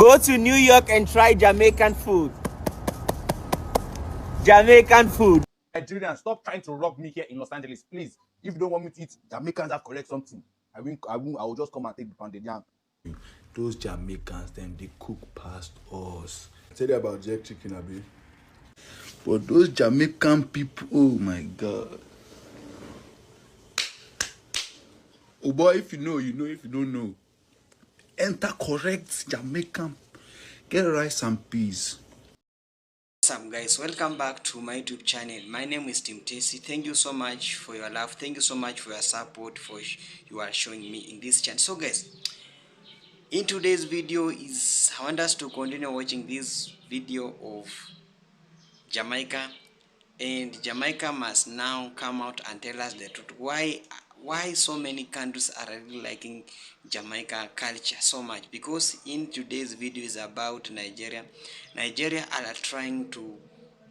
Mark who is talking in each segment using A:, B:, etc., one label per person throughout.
A: Go to New York and try Jamaican food. Jamaican food.
B: Nigerian, stop trying to rob me here in Los Angeles, please. If you don't want me to eat, Jamaicans have correct something. I will just come and take the pounded yam.
C: Those Jamaicans, them, they cook past us. Tell you about jerk chicken, Abi. But those Jamaican people, oh my God. Oh boy, if you know, you know. If you don't know, enter correct Jamaican. Get rice and peas.
D: What's up guys, welcome back to my YouTube channel. My name is Tim Tesi. Thank you so much for your love, thank you so much for your support for you are showing me in this channel. So guys, in today's video I want us to continue watching this video of Jamaica, and Jamaica must now come out and tell us the truth. Why so many countries are really liking Jamaica culture so much? Because in today's video is about Nigeria are trying to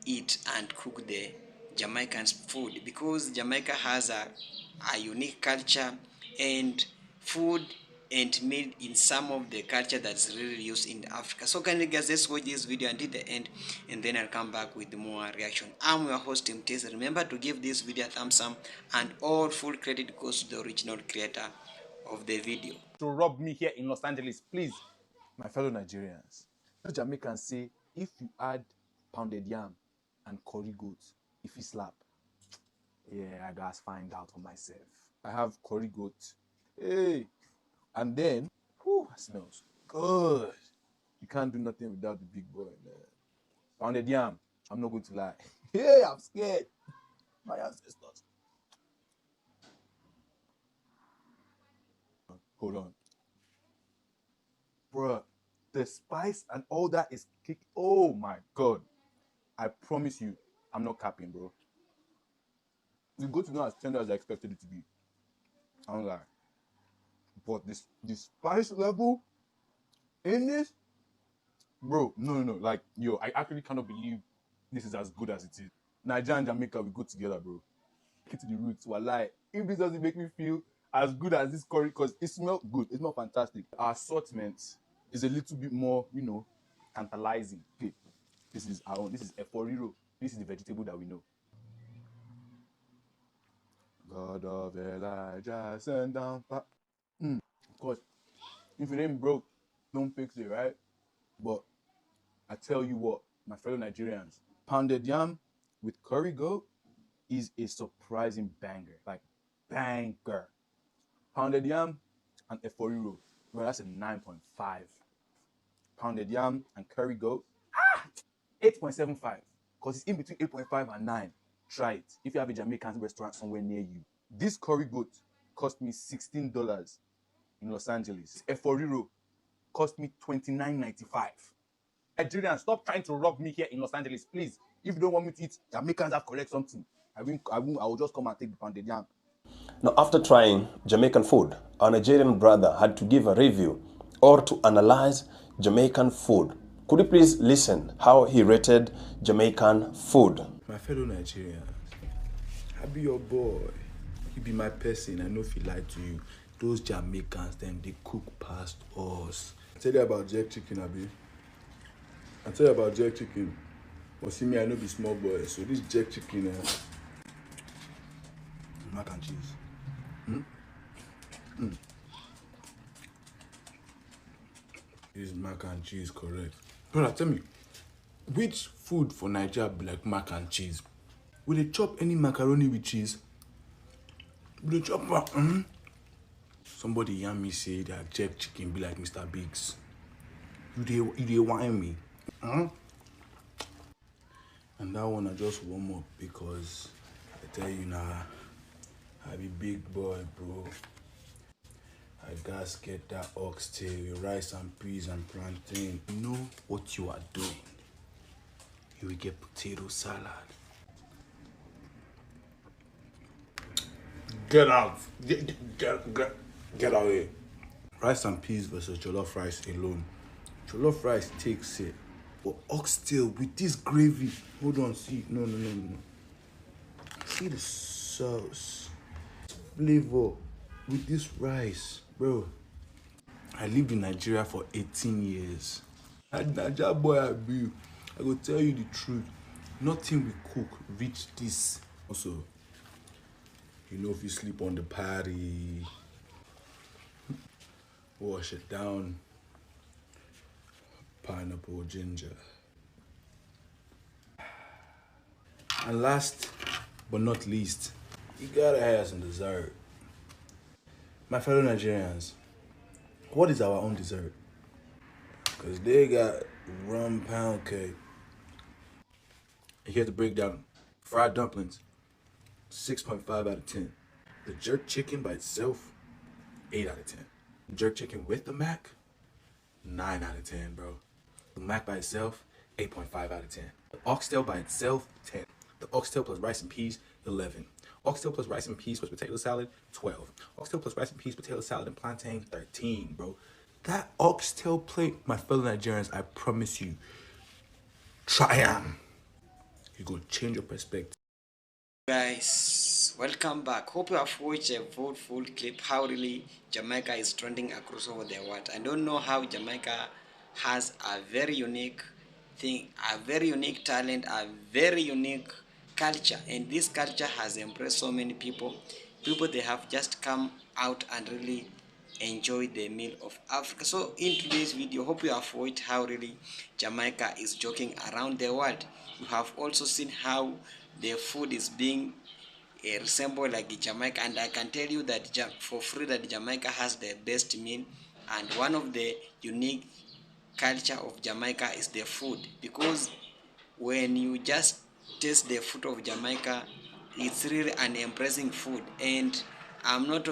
D: eat and cook the Jamaican food, because Jamaica has a unique culture and food and made in some of the culture that's really used in Africa. So kindly guys, let's watch this video until the end, and then I'll come back with more reaction. I'm your host Tim Tess. Remember to give this video a thumbs up, and all full credit goes to the original creator of the video.
B: To rob me here in Los Angeles, please. My fellow Nigerians, those Jamaicans say if you add pounded yam and curry goat, if you slap. Yeah, I guys find out for myself. I have curry goat. Hey, and then, whew, it smells good. You can't do nothing without the big boy, man. Pounded yam, I'm not going to lie. Hey, I'm scared. My ancestors. Hold on. Bruh, the spice and all that is kick. Oh my God. I promise you, I'm not capping, bro. You go to know as tender as I expected it to be. I don't lie. But this spice level in this, bro, no. Like, yo, I actually cannot believe this is as good as it is. Nigeria and Jamaica, we go together, bro. Get to the roots. Wallahi. If this doesn't make me feel as good as this curry, because it smells good, it smells fantastic. Our assortment is a little bit more, tantalizing. Okay. This is our own. This is eforiro. This is the vegetable that we know. God of Elijah, send down. Of course, if it ain't broke, don't fix it, right? But I tell you what, my fellow Nigerians, pounded yam with curry goat is a surprising banger. Like, banger. Pounded yam and eforiro, well, that's a 9.5. Pounded yam and curry goat, 8.75. Because it's in between 8.5 and 9. Try it if you have a Jamaican restaurant somewhere near you. This curry goat cost me $16 in Los Angeles. Eforiro cost me $29.95. Nigerian, stop trying to rob me here in Los Angeles, please. If you don't want me to eat, Jamaicans have correct something. I will just come and take the pounded yam.
E: Now, after trying Jamaican food, our Nigerian brother had to give a review or to analyze Jamaican food. Could you please listen how he rated Jamaican food?
C: My fellow Nigerians, I be your boy. You be my person. I know if he lied to you. Those Jamaicans, them, they cook past us. I tell you about jerk chicken, Abi. I tell you about jerk chicken. But see me, I know be small boy. So this jerk chicken, mac and cheese. This mac and cheese, correct. Brother, tell me, which food for Nigeria be like mac and cheese? Will they chop any macaroni with cheese? Will they chop Somebody yarn me say that jerk chicken be like Mr. Biggs. You they whine me. And that one I just warm up because I tell you now, I be big boy, bro. I gotta get that oxtail with rice and peas and plantain. You know what you are doing. You will get potato salad. Get out. Get out here. Rice and peas versus jollof rice alone. Jollof rice takes it. But oxtail with this gravy. Hold on, see. No. See the sauce. Flavor with this rice. Bro, I lived in Nigeria for 18 years. Naija boy I be. I go tell you the truth. Nothing we cook reach this. Also, if you sleep on the party, wash it down, pineapple, ginger. And last but not least, you gotta have some dessert. My fellow Nigerians, what is our own dessert? Because they got rum pound cake. Here's the breakdown. Fried dumplings, 6.5 out of 10. The jerk chicken by itself, 8 out of 10. Jerk chicken with the mac, 9 out of 10, bro. The mac by itself, 8.5 out of 10. The oxtail by itself, 10. The oxtail plus rice and peas, 11. Oxtail plus rice and peas plus potato salad, 12. Oxtail plus rice and peas, potato salad, and plantain, 13, bro. That oxtail plate, my fellow Nigerians, I promise you, try them. You're going to change your perspective.
D: Guys, welcome back. Hope you have watched a full clip how really Jamaica is trending across over the world. I don't know how Jamaica has a very unique thing, a very unique talent, a very unique culture, and this culture has impressed so many people. They have just come out and really enjoy the meal of Africa. So in today's video, hope you have watched how really Jamaica is joking around the world. You have also seen how the food is being resemble like Jamaica, and I can tell you that for free that Jamaica has the best meal, and one of the unique culture of Jamaica is the food, because when you just taste the food of Jamaica, it's really an impressive food. And I'm not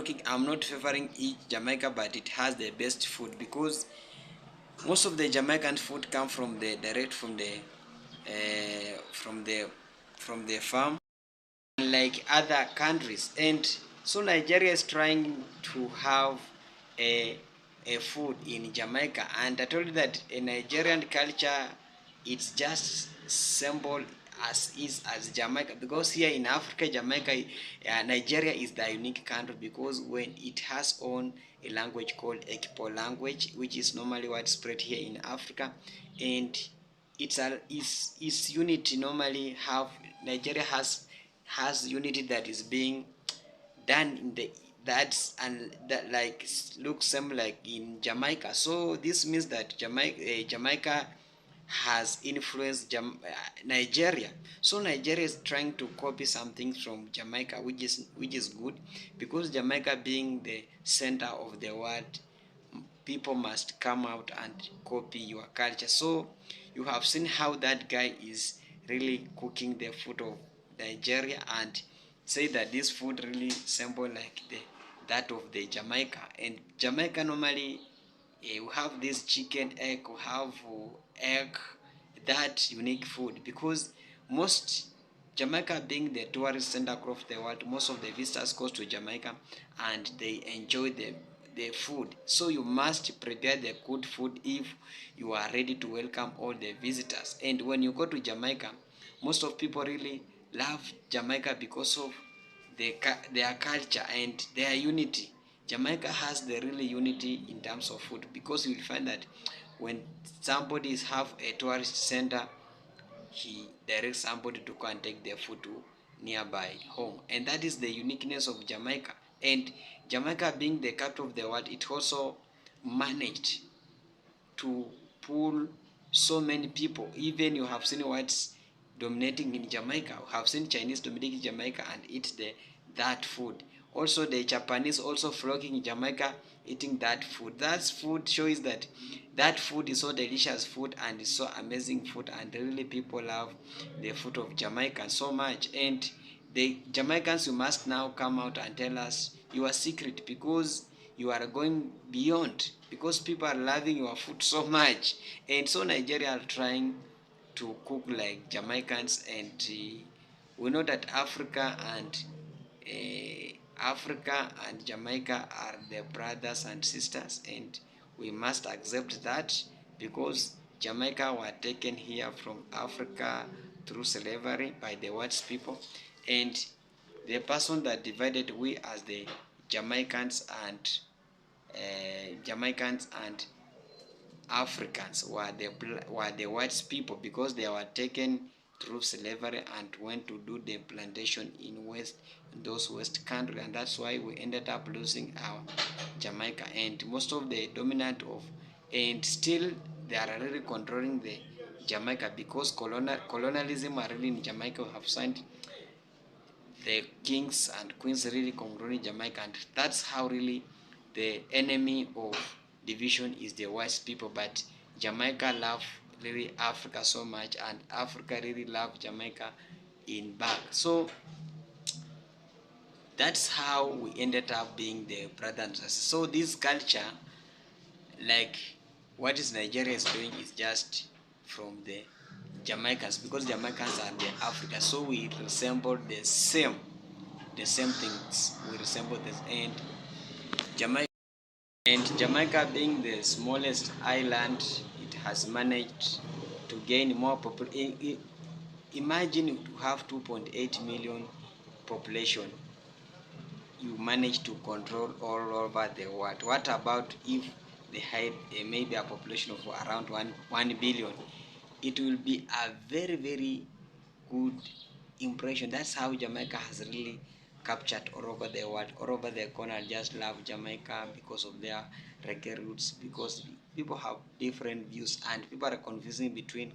D: favoring each Jamaica, but it has the best food, because most of the Jamaican food come from the direct from the farm, like other countries. And so Nigeria is trying to have a, a food in Jamaica, and I told you that a Nigerian culture, it's just simple as Jamaica, because here in Africa, Nigeria is the unique country, because when it has own a language called Ekpo language, which is normally widespread here in Africa. And its unity normally have Nigeria has unity that is being done in the that's and that like looks same like in Jamaica. So this means that Jamaica has influenced Nigeria. So Nigeria is trying to copy something from Jamaica, which is good, because Jamaica being the center of the world, people must come out and copy your culture. So you have seen how that guy is really cooking the food of Nigeria, and say that this food really semble like that of the Jamaica. And Jamaica normally, we have this chicken egg, we have egg, that unique food, because most Jamaica being the tourist center across the world, most of the visitors go to Jamaica and they enjoy the food. So you must prepare the good food if you are ready to welcome all the visitors. And when you go to Jamaica, most of people really love Jamaica because of their culture and their unity. Jamaica has the really unity in terms of food, because you will find that when somebody is have a tourist center, he directs somebody to go and take their food to nearby home. And that is the uniqueness of Jamaica. And Jamaica being the capital of the world, it also managed to pull so many people. Even you have seen whites dominating in Jamaica, you have seen Chinese dominating Jamaica and eat that food. Also the Japanese also flocking in Jamaica eating that food. That food shows that that food is so delicious food and is so amazing food, and really people love the food of Jamaica so much. And the Jamaicans, you must now come out and tell us your secret, because you are going beyond, because people are loving your food so much. And so Nigeria are trying to cook like Jamaicans, and we know that Africa and Jamaica are the brothers and sisters, and we must accept that, because Jamaica were taken here from Africa through slavery by the white people, and the person that divided we as the Jamaicans and Africans were the white people, because they were taken through slavery and went to do the plantation in those west countries, and that's why we ended up losing our Jamaica. And most of the dominant of, and still they are really controlling the Jamaica, because colonialism are really in Jamaica. We have signed the kings and queens really controlling Jamaica, and that's how really the enemy of division is the white people. But Jamaica love really Africa so much, and Africa really love Jamaica in back. So that's how we ended up being the brothers and sisters. So this culture, like what is Nigeria is doing, is just from the Jamaicans, because Jamaicans are the Africa, so we resemble the same things. We resemble this, and Jamaica being the smallest island, it has managed to gain more population. Imagine you have 2.8 million population, you manage to control all over the world. What about if they had maybe a population of around 1 billion? It will be a very, very good impression. That's how Jamaica has really captured all over the world, all over the corner. Just love Jamaica because of their reggae roots, because people have different views and people are confusing between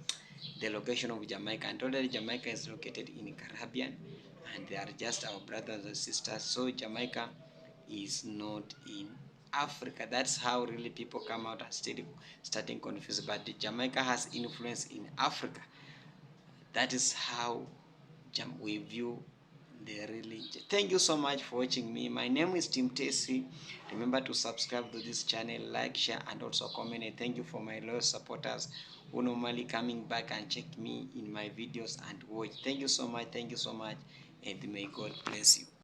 D: the location of Jamaica. And already Jamaica is located in Caribbean, and they are just our brothers and sisters. So Jamaica is not in Africa. That's how really people come out and starting confused. But Jamaica has influence in Africa. That is how we view the religion. Thank you so much for watching me. My name is Tim Tesi. Remember to subscribe to this channel, like, share, and also comment. And thank you for my loyal supporters who normally coming back and check me in my videos and watch. Thank you so much. Thank you so much, and may God bless you.